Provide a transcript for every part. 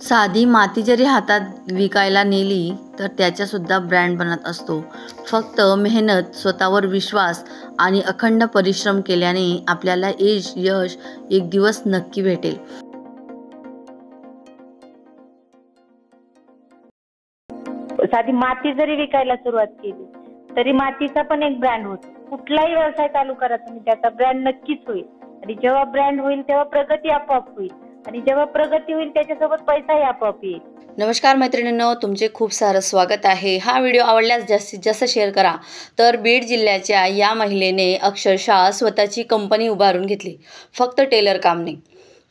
साधी माती जरी हातात विकायला नेली तर त्याच्यासुद्धा ब्रँड बनत असतो. फक्त मेहनत, स्वतःवर विश्वास आणि अखंड परिश्रम केल्याने आपल्याला यश एक दिवस नक्की भेटेल. साधी माती जरी विकायला सुरुवात केली तरी मातीचा पण एक ब्रँड होतो. कुठलाही व्यवसाय चालू करा तुम्ही, त्याचा ब्रँड नक्कीच होईल. आणि जेव्हा ब्रँड होईल तेव्हा प्रगती आपोआप होईल, आणि जेव्हा प्रगती होईल त्याच्यासोबत पैसाही आपोआप येईल. नमस्कार मैत्रिणींनो, तुमचे खूप सारं स्वागत आहे. हा व्हिडिओ आवडल्यास जास्तीत जास्त शेअर करा. तर बीड जिल्ह्याच्या या महिलेने अक्षरशः स्वतःची कंपनी उभारून घेतली, फक्त टेलर कामने.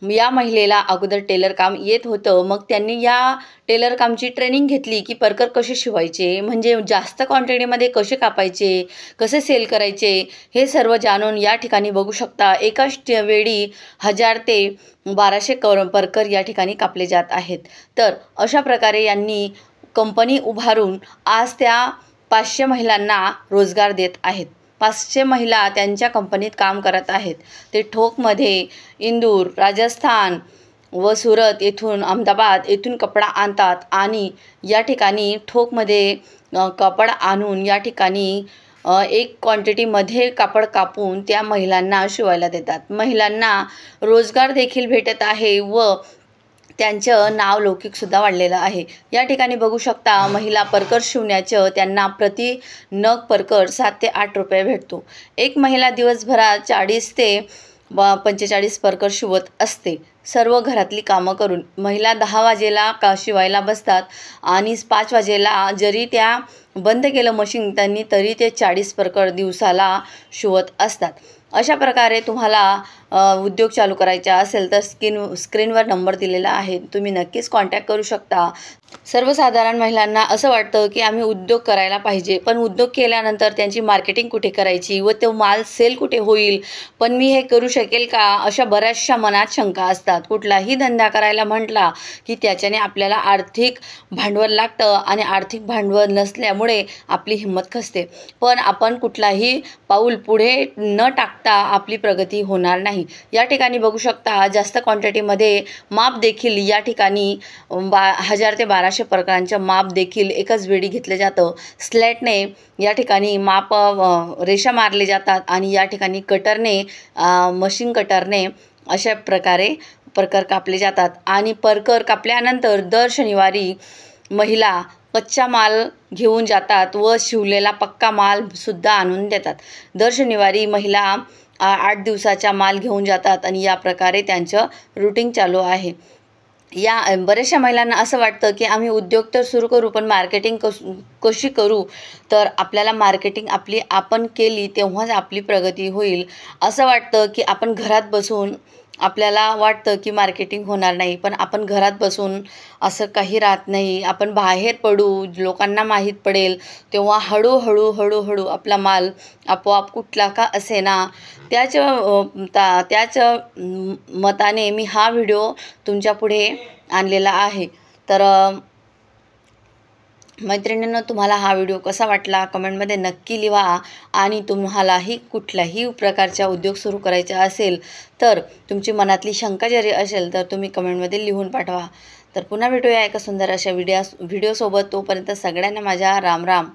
या महिलेला अगोदर टेलर काम येत होतं. मग त्यांनी या टेलर कामची ट्रेनिंग घेतली की परकर कसे शिवायचे, म्हणजे जास्त क्वांटिटीमध्ये कसे कापायचे, कसे सेल करायचे, हे सर्व जाणून या ठिकाणी बघू शकता. एकाच वेळी 1000 ते 1200 परकर या ठिकाणी कापले जात आहेत. तर अशा प्रकारे यांनी कंपनी उभारून आज त्या 500 महिलांना रोजगार देत आहेत. 500 महिला त्यांच्या कंपनीत काम करत आहेत. ते ठोकमध्ये इंदूर, राजस्थान व सुरत येथून, अहमदाबाद येथून कपडा आणतात आणि या ठिकाणी ठोकमध्ये कापड आणून या ठिकाणी एक क्वांटिटीमध्ये कापड कापून त्या महिलांना शिवायला देतात. महिलांना रोजगार देखील भेटत आहे व त्यांचं नाव लौकिकसुद्धा वाढलेलं आहे. या ठिकाणी बघू शकता, महिला परकर शिवण्याचं त्यांना प्रति नग परकर 7 ते 8 रुपये भेटतो. एक महिला दिवसभरात 40 ते 45 परकर शिवत असते. सर्व घरातली कामं करून महिला 10 वाजेला शिवायला बसतात आणि 5 वाजेला जरी त्या बंद केलं मशीन त्यांनी तरी ते 40 परकर दिवसाला शिवत असतात. अशा प्रकारे तुम्हाला उद्योग चालू करायचा असेल तर स्क्रीनवर नंबर दिलेला आहे, तुम्ही नक्कीच कॉन्टॅक्ट करू शकता. सर्वसाधारण महिलांना असं वाटतं की आम्ही उद्योग करायला पाहिजे, पण उद्योग केल्यानंतर त्यांची मार्केटिंग कुठे करायची व तो माल सेल कुठे होईल, पण मी हे करू शकेल का, अशा बऱ्याचशा मनात शंका असतात. कुठलाही धंदा करायला म्हटला की त्याच्याने आपल्याला आर्थिक भांडवल लागतं आणि आर्थिक भांडवल नसल्यामुळे आपली हिंमत खचते. पण आपण कुठलाही पाऊल पुढे न टाकता आपली प्रगती होणार नाही. या ठिकाणी बघू शकता, जास्त क्वांटिटीमध्ये माप देखील या ठिकाणी 1000 ते 1200 प्रकारांचं माप देखील एकाच वेळी घेतलं जातं. स्लॅटने या ठिकाणी माप रेषा मारले जातात आणि या ठिकाणी कटरने, मशीन कटरने अशा प्रकारे परकर कापले जातात. आणि परकर कापल्यानंतर दर शनिवारी महिला कच्चा माल घेऊन जातात व शिवलेला पक्का मालसुद्धा आणून देतात. दर शनिवारी महिला 8 दिवसाचा माल घेऊन जातात आणि या प्रकारे त्यांचं रूटीन चालू आहे. या बऱ्याचशा महिलांना असं वाटतं की आम्ही उद्योग तर सुरू करू, पण मार्केटिंग कशी करू. तर आपल्याला मार्केटिंग आपण केली तेव्हाच आपली प्रगती होईल. असं वाटतं की आपण घरात बसून, आपल्याला वाटतं की मार्केटिंग होणार नाही, पण आपण घरात बसून असं काही राहत नाही. आपण बाहेर पडू, लोकांना माहीत पडेल, तेव्हा हळूहळू आपला माल आपोआप कुठला का असेना त्याच मताने मी हा व्हिडिओ तुमच्या पुढे आणलेला आहे. तर मैत्रिणींनो, तुम्हाला हा व्हिडिओ कसा वाटला कमेंटमध्ये नक्की लिहा. आणि तुम्हालाही कुठल्याही प्रकारचा उद्योग सुरू करायचा असेल तर तुमची मनातली शंका जरी असेल तर तुम्ही कमेंटमध्ये लिहून पाठवा. तर पुन्हा भेटूया एका सुंदर अशा व्हिडिओसोबत. तोपर्यंत सगळ्यांना माझ्या राम राम.